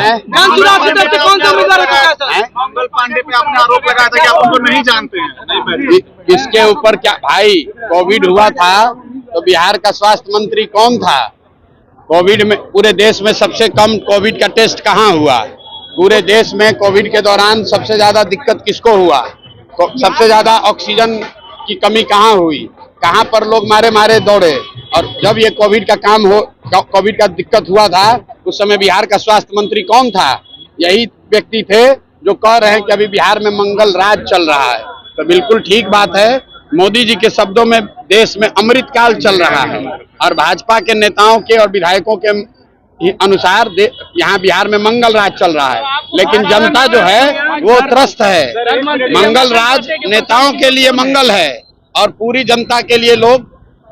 कौन सा उम्मीदवार है? मंगल पांडे पे आपने आरोप लगाया था कि आप उनको नहीं जानते हैं। इसके ऊपर क्या भाई, कोविड हुआ था तो बिहार का स्वास्थ्य मंत्री कौन था? कोविड में पूरे देश में सबसे कम कोविड का टेस्ट कहाँ हुआ? पूरे देश में कोविड के दौरान सबसे ज्यादा दिक्कत किसको हुआ? सबसे ज्यादा ऑक्सीजन की कमी कहाँ हुई? कहाँ पर लोग मारे मारे दौड़े? और जब ये कोविड का काम हो, कोविड का दिक्कत हुआ था, उस समय बिहार का स्वास्थ्य मंत्री कौन था? यही व्यक्ति थे जो कह रहे हैं कि अभी बिहार में मंगल राज चल रहा है। तो बिल्कुल ठीक बात है। मोदी जी के शब्दों में देश में अमृतकाल चल रहा है और भाजपा के नेताओं के और विधायकों के अनुसार यहाँ बिहार में मंगल राज चल रहा है, लेकिन जनता जो है वो त्रस्त है। मंगल राज नेताओं के लिए मंगल है और पूरी जनता के लिए लोग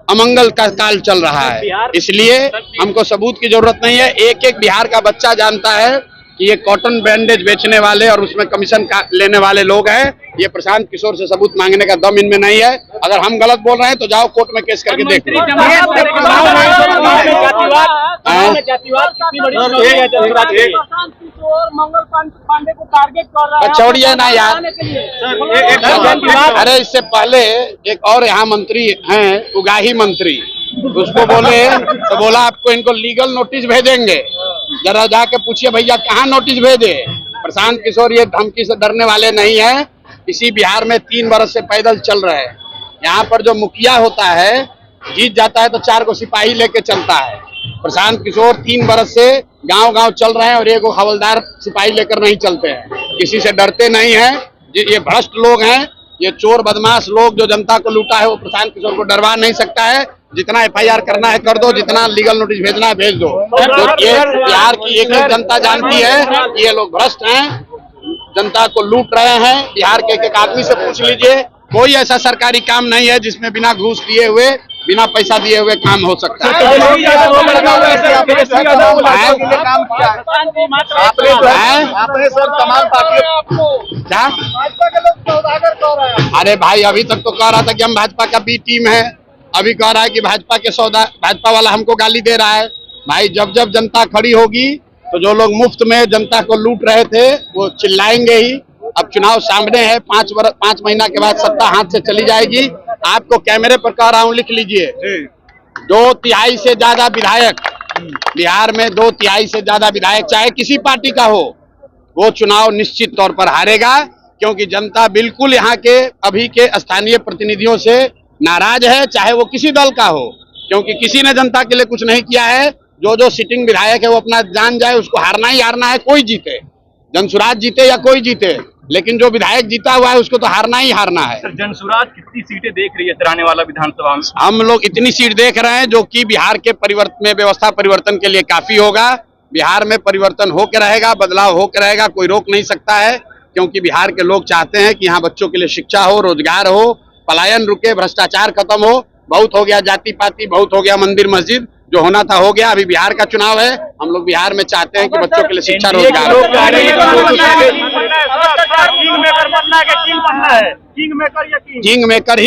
अमंगल का काल चल रहा है। इसलिए हमको सबूत की जरूरत नहीं है। एक एक बिहार का बच्चा जानता है कि ये कॉटन बैंडेज बेचने वाले और उसमें कमीशन लेने वाले लोग हैं। ये प्रशांत किशोर से सबूत मांगने का दम इनमें नहीं है। अगर हम गलत बोल रहे हैं तो जाओ कोर्ट में केस करके देख लो। छोड़िए ना यार। अरे इससे पहले एक और यहाँ मंत्री हैं, उगाही मंत्री, उसको बोले तो बोला आपको इनको लीगल नोटिस भेजेंगे, जरा जाके पूछिए भैया कहाँ नोटिस भेजे। प्रशांत किशोर ये धमकी से डरने वाले नहीं है। इसी बिहार में 3 बरस से पैदल चल रहे हैं। यहाँ पर जो मुखिया होता है, जीत जाता है तो 4 को सिपाही लेके चलता है। प्रशांत किशोर 3 बरस से गांव गांव चल रहे हैं और एक हवलदार सिपाही लेकर नहीं चलते हैं। किसी से डरते नहीं हैं। ये भ्रष्ट लोग हैं, ये चोर बदमाश लोग जो जनता को लूटा है, वो प्रशांत किशोर को डरवा नहीं सकता है। जितना FIR करना है कर दो, जितना लीगल नोटिस भेजना है भेज दो। तो ये बिहार की एक एक जनता जानती है कि ये लोग भ्रष्ट हैं, जनता को लूट रहे हैं। बिहार के एक आदमी से पूछ लीजिए, कोई ऐसा सरकारी काम नहीं है जिसमें बिना घूस दिए हुए, बिना पैसा दिए हुए काम हो सकता है। आपने सर तमाम पार्टियों क्या? अरे भाई अभी तक तो कह रहा था कि हम भाजपा का बी टीम है, अभी कह रहा है कि भाजपा वाला हमको गाली दे रहा है। भाई जब जब जनता खड़ी होगी तो जो लोग मुफ्त में जनता को लूट रहे थे वो चिल्लाएंगे ही। अब चुनाव सामने है, 5 महीना के बाद सत्ता हाथ से चली जाएगी। आपको कैमरे पर कह रहा हूँ, लिख लीजिए, 2/3 से ज्यादा विधायक बिहार में, 2/3 से ज्यादा विधायक चाहे किसी पार्टी का हो, वो चुनाव निश्चित तौर पर हारेगा। क्योंकि जनता बिल्कुल यहाँ के अभी के स्थानीय प्रतिनिधियों से नाराज है, चाहे वो किसी दल का हो, क्योंकि किसी ने जनता के लिए कुछ नहीं किया है। जो सिटिंग विधायक है वो अपना जान जाए, उसको हारना ही हारना है। कोई जीते, जनसुराज जीते या कोई जीते, लेकिन जो विधायक जीता हुआ है उसको तो हारना ही हारना है। सर जनसुराज कितनी सीटें देख रही है आने वाला विधानसभा में? हम लोग इतनी सीट देख रहे हैं जो कि बिहार के व्यवस्था परिवर्तन के लिए काफी होगा। बिहार में परिवर्तन होकर रहेगा, बदलाव होकर रहेगा, कोई रोक नहीं सकता है। क्योंकि बिहार के लोग चाहते हैं कि यहाँ बच्चों के लिए शिक्षा हो, रोजगार हो, पलायन रुके, भ्रष्टाचार खत्म हो। बहुत हो गया जाति पाति, बहुत हो गया मंदिर मस्जिद, जो होना था हो गया। अभी बिहार का चुनाव है, हम लोग बिहार में चाहते हैं कि बच्चों के लिए शिक्षा, रोजगार हो। किंग मेकर ही